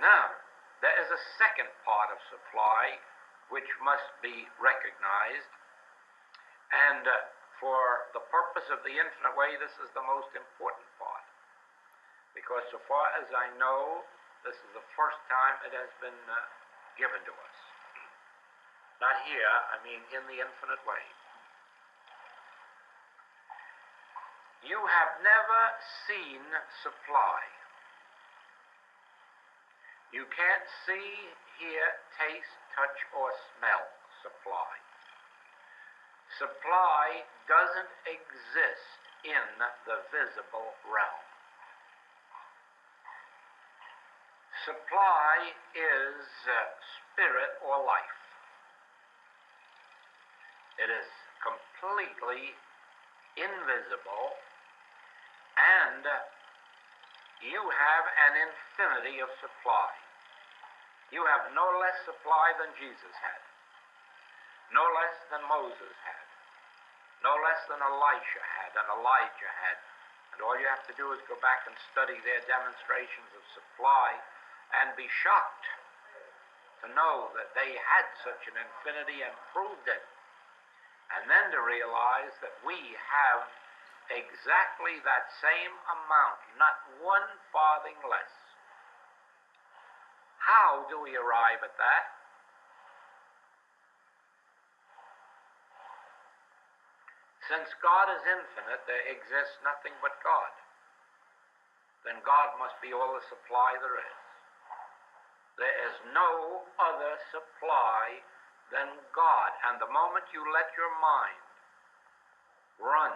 Now, there is a second part of supply which must be recognized, and for the purpose of the infinite way, this is the most important part, because so far as I know, this is the first time it has been given to us. Not here, I mean in the infinite way. You have never seen supply. You can't see, hear, taste, touch, or smell supply. Supply doesn't exist in the visible realm. Supply is spirit or life. It is completely invisible, and you have an infinity of supply. You have no less supply than Jesus had, no less than Moses had, no less than Elisha had and Elijah had. And all you have to do is go back and study their demonstrations of supply and be shocked to know that they had such an infinity and proved it. And then to realize that we have exactly that same amount, not one farthing less. How do we arrive at that? Since God is infinite, there exists nothing but God. Then God must be all the supply there is. There is no other supply than God. And the moment you let your mind run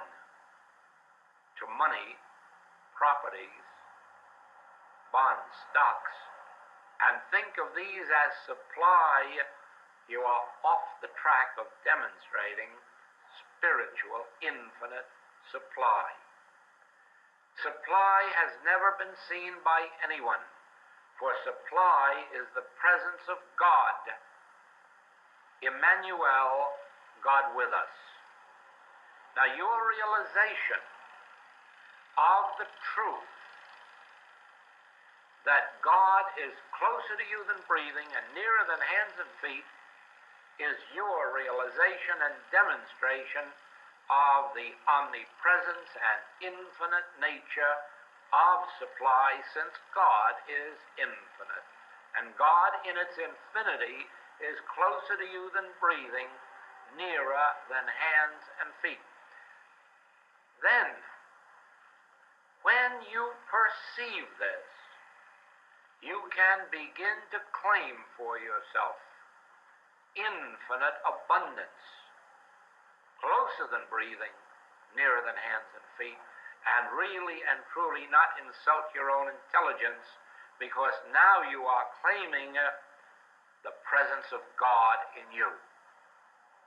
to money, properties, bonds, stocks, and think of these as supply, you are off the track of demonstrating spiritual infinite supply. Supply has never been seen by anyone, for supply is the presence of God, Emmanuel, God with us. Now, your realization of the truth that God is closer to you than breathing and nearer than hands and feet is your realization and demonstration of the omnipresence and infinite nature of supply, since God is infinite. And God in its infinity is closer to you than breathing, nearer than hands and feet. Then, when you perceive this, you can begin to claim for yourself infinite abundance, closer than breathing, nearer than hands and feet, and really and truly not insult your own intelligence, because now you are claiming the presence of God in you,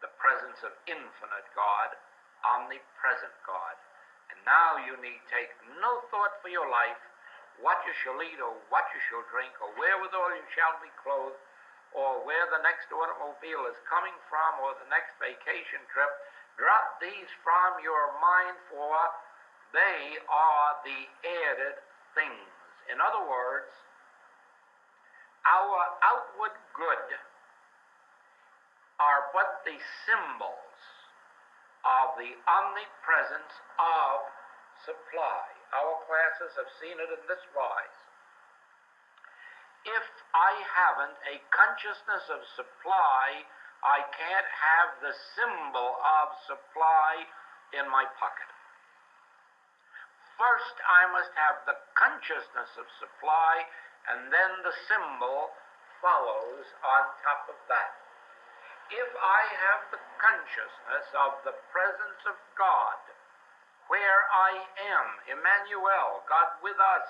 the presence of infinite God, omnipresent God. And now you need take no thought for your life, what you shall eat or what you shall drink, or wherewithal you shall be clothed, or where the next automobile is coming from, or the next vacation trip. Drop these from your mind, for they are the added things. In other words, our outward good are but the symbols of the omnipresence of supply. Our classes have seen it in this wise. If I haven't a consciousness of supply, I can't have the symbol of supply in my pocket. First, I must have the consciousness of supply, and then the symbol follows on top of that. If I have the consciousness of the presence of God, where I am, Emmanuel, God with us,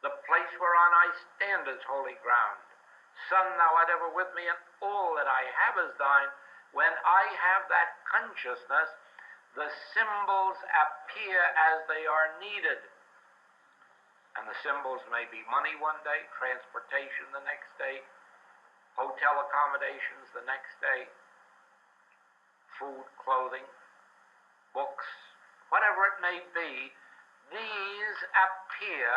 the place whereon I stand is holy ground. Son, thou art ever with me, and all that I have is thine. When I have that consciousness, the symbols appear as they are needed. And the symbols may be money one day, transportation the next day, hotel accommodations the next day, food, clothing, books, whatever it may be. These appear,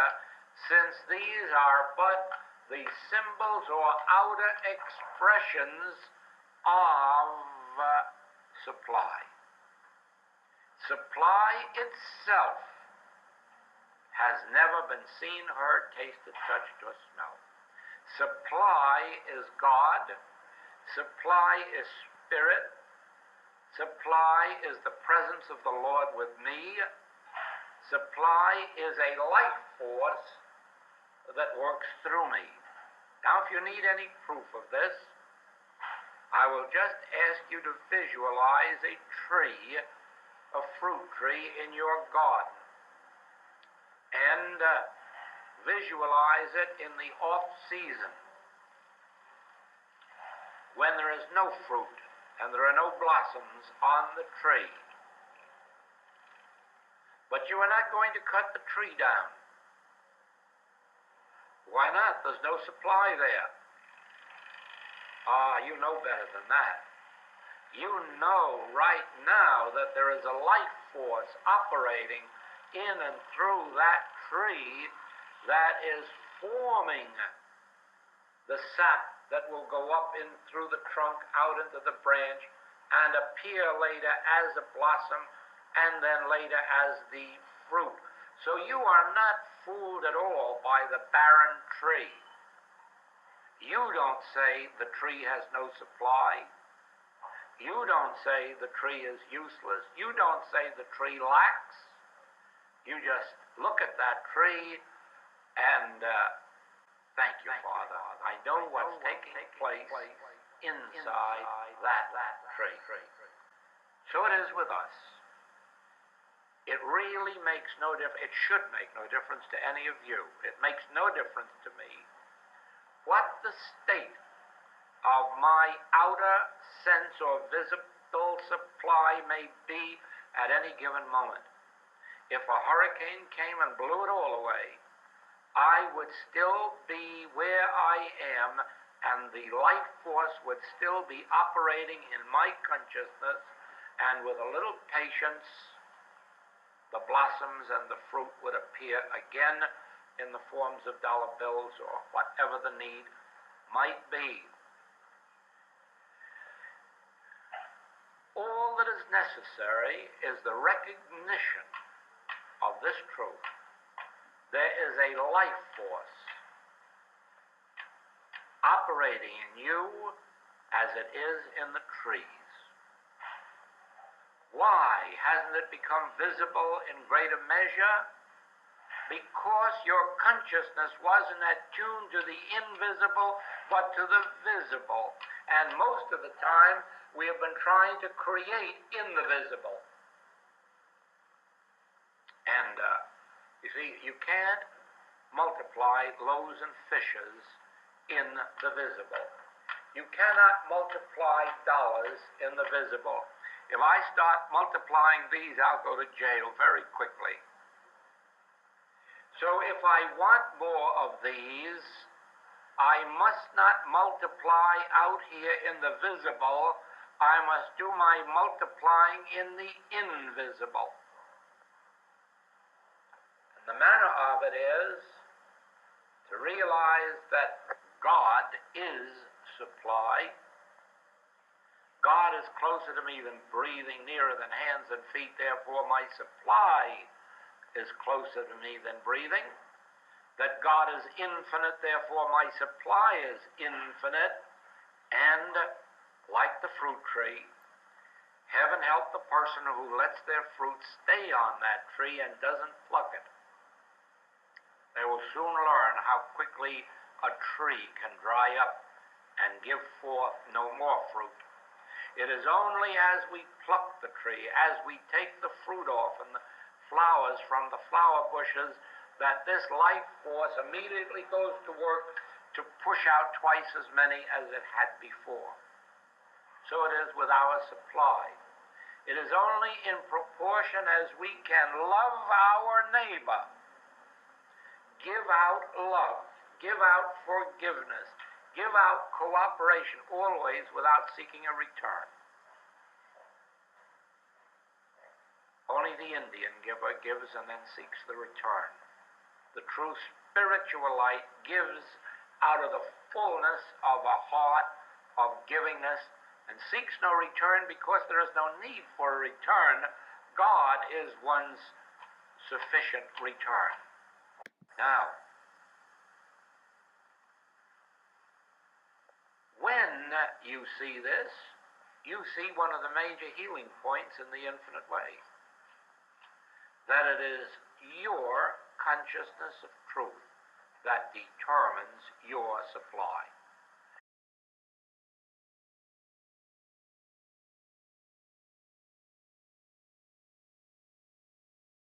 since these are but the symbols or outer expressions of supply. Supply itself has never been seen, heard, tasted, touched, or smelled. Supply is God. Supply is Spirit. Supply is the presence of the Lord with me. Supply is a life force that works through me. Now, if you need any proof of this, I will just ask you to visualize a tree, a fruit tree in your garden, and visualize it in the off-season, when there is no fruit and there are no blossoms on the tree. But you are not going to cut the tree down. Why not? There's no supply there. You know better than that. You know right now that there is a life force operating in and through that tree that is forming the sap that will go up in through the trunk, out into the branch, and appear later as a blossom, and then later as the fruit. So you are not fooled at all by the barren tree. You don't say the tree has no supply. You don't say the tree is useless. You don't say the tree lacks. You just look at that tree and thank you, Father. I know what's taking place inside that tree. So it is with us. It really makes no difference. It should make no difference to any of you. It makes no difference to me what the state of my outer sense or visible supply may be at any given moment. If a hurricane came and blew it all away, I would still be where I am, and the life force would still be operating in my consciousness, and with a little patience, the blossoms and the fruit would appear again in the forms of dollar bills or whatever the need might be. All that is necessary is the recognition of this truth. There is a life force operating in you as it is in the trees. Why hasn't it become visible in greater measure? Because your consciousness wasn't attuned to the invisible, but to the visible. And most of the time, we have been trying to create in the visible. And you see, you can't multiply loaves and fishes in the visible. You cannot multiply dollars in the visible. If I start multiplying these, I'll go to jail very quickly. So if I want more of these, I must not multiply out here in the visible. I must do my multiplying in the invisible. And the manner of it is to realize that God is supply. God is closer to me than breathing, nearer than hands and feet. Therefore, my supply is closer to me than breathing. That God is infinite, therefore my supply is infinite. And like the fruit tree, heaven help the person who lets their fruit stay on that tree and doesn't pluck it. They will soon learn how quickly a tree can dry up and give forth no more fruit. It is only as we pluck the tree, as we take the fruit off and the flowers from the flower bushes, that this life force immediately goes to work to push out twice as many as it had before. So it is with our supply. It is only in proportion as we can love our neighbor, give out love, give out forgiveness, give out cooperation, always without seeking a return. Only the Indian giver gives and then seeks the return. The true spiritual light gives out of the fullness of a heart of givingness and seeks no return because there is no need for a return. God is one's sufficient return. Now, when you see this, you see one of the major healing points in the infinite way. That it is your consciousness of truth that determines your supply.